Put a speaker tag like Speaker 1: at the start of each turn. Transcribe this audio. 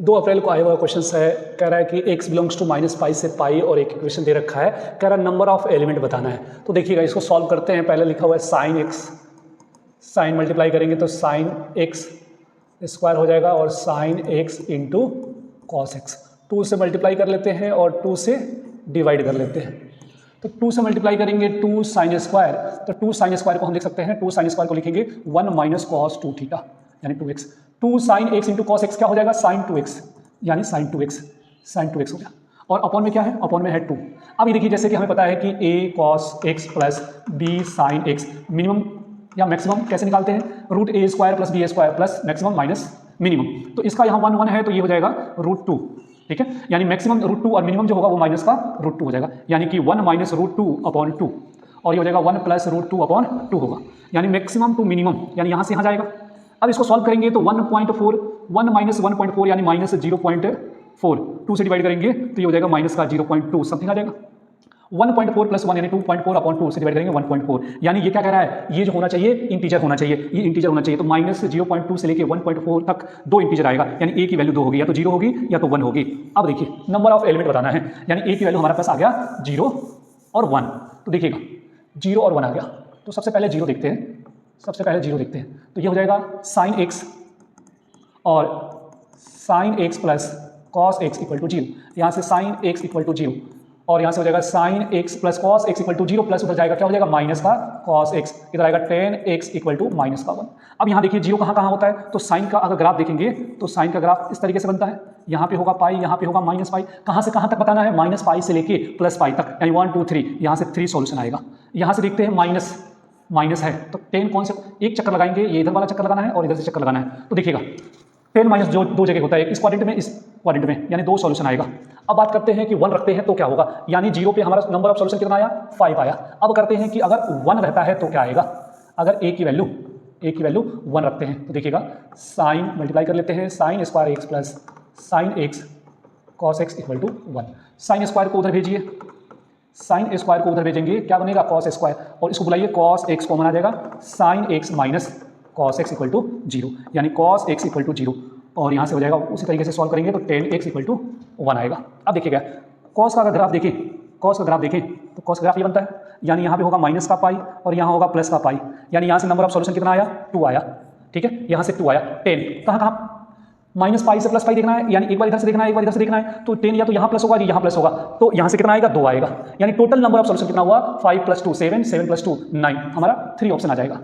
Speaker 1: 2 अप्रैल को आया हुआ क्वेश्चन है, कह रहा है कि x बिलोंग्स टू -पाई से पाई और एक इक्वेशन दे रखा है, कह रहा है नंबर ऑफ एलिमेंट बताना है। तो देखिएगा इसको सॉल्व करते हैं। पहले लिखा हुआ है साइन x, साइन मल्टीप्लाई करेंगे तो साइन x स्क्वायर हो जाएगा और sine x into cos x। 2 से मल्टीप्लाई कर लेते हैं और 2 से डिवाइड कर लेते हैं। तो 2 से मल्टीप्लाई करेंगे 2 साइन स्क्वायर, तो 2 साइन स्क्वायर को हम लिख सकते हैं, 2 साइन स्क्वायर को लिखेंगे 1 माइनस कॉस 2 थीटा यानी 2x। 2 sine x into cos x क्या हो जाएगा, साइन 2x यानी साइन 2x, साइन 2x हो गया। और अपॉन में क्या है, अपॉन में है 2। अब ये देखिए जैसे कि हमें पता है कि a cos x plus b sine x minimum या मैक्सिमम कैसे निकालते हैं, root a square plus b square plus maximum minus minimum. तो इसका यहाँ 1 1 है तो ये हो जाएगा रूट 2, ठीक है। यानी मैक्सिमम रूट 2 और मिनिमम जो होगा वो माइनस का रूट 2 हो जाएगा, यानी कि 1 माइनस रूट 2 अपॉन 2 और ये हो जाएगा 1 प्लस रूट 2 अपॉन 2 होगा, यानी मैक्सिमम टू मिनिमम, यानी यहाँ से यहाँ जाएगा। अब इसको सॉल्व करेंगे तो 1.4 1 माइनस 1.4 यानी माइनस 0.4, 2 से डिवाइड करेंगे तो ये हो जाएगा माइनस का 0.2 समथिंग आ जाएगा। 1.4 प्लस 1 यानी 2.4 अपॉन 2 से डिवाइड करेंगे 1.4, यानी ये क्या कह रहा है, ये जो होना चाहिए इंटीजर होना चाहिए, ये इंटीजर होना चाहिए। तो माइनस 0.2 से लेके 1.4 तक 2 इंटीजर आएगा, यानी a की वैल्यू 2 होगी, या तो 0 होगी या तो 1 होगी। अब देखिए नंबर ऑफ एलिमेंट बताना है, यानी a की वैल्यू हमारे पास आ गया 0 और 1। तो देखिएगा 0 और 1 आ गया, तो सबसे पहले 0 देखते हैं, सबसे पहले 0 देखते हैं। तो ये हो जाएगा साइन x और sine x plus cos x equal to 0, यहाँ से साइन x इक्वल टू 0 और यहाँ से हो जाएगा sine x plus cos x equal to 0 plus उधर जाएगा क्या हो जाएगा माइनस का कॉस x, इधर आएगा tan x equal to minus का 1। अब यहाँ देखिए 0 कहाँ कहाँ होता है, तो साइन का अगर ग्राफ देखेंगे तो साइन का ग्राफ इस तरीके से बनता है, यहाँ पे होगा पाई, यहाँ पे होगा माइनस पाई। कहाँ से कहाँ तक बताना है, माइनस पाई से लेके प्लस पाई तक, यानी 1 2 3, यहाँ से 3 सॉल्यूशन आएगा। यहाँ से देखते हैं माइनस है तो 10 कौन से, एक चक्कर लगाएंगे, ये इधर वाला चक्कर लगाना है और इधर से चक्कर लगाना है। तो देखिएगा 10 माइनस जो 2 जगह होता है, इस क्वाड्रेंट में इस क्वाड्रेंट में, यानी 2 सॉल्यूशन आएगा। अब बात करते हैं कि 1 रखते हैं तो क्या होगा, यानी 0 पे हमारा नंबर ऑफ सॉल्यूशन कितना आया, 5 आया। अब करते हैं कि अगर 1 रहता है तो क्या आएगा, अगर a की वैल्यू 1 रखते हैं तो देखिएगा साइन मल्टीप्लाई कर लेते हैं, sine square x plus sine x cos x equal to 1। Sine square को उधर भेजिए, साइन स्क्वायर को उधर भेजेंगे क्या बनेगा कॉस स्क्वायर, और इसको बुलाइए कॉस x कॉमन आ जाएगा, sine x minus cos x equal to 0, यानी कॉस x इक्वल टू 0। और यहाँ से हो जाएगा उसी तरीके से सॉल्व करेंगे तो tan x इक्वल टू 1 आएगा। अब देखिएगा कॉस का अगर ग्राफ देखें, कॉस का ग्राफ देखें तो कॉस ग्राफ ये बनता है, यानी यहाँ पे होगा माइनस का पाई और यहाँ होगा प्लस का पाई, यानी यहाँ से नंबर ऑफ सॉल्यूशन कितना आया 2 आया, ठीक है। यहाँ से 2 आया, 10 कहाँ माइनस पाई से प्लस पाई देखना है, यानी एक बार इधर से देखना है एक बार इधर से देखना है, तो 10 या तो यहाँ प्लस होगा या यहाँ प्लस होगा, तो यहाँ से कितना आएगा 2 आएगा, यानी टोटल नंबर ऑफ सॉल्यूशन कितना हुआ 5 + 2 7, 7 + 2 9, हमारा 3 ऑप्शन आ जाएगा।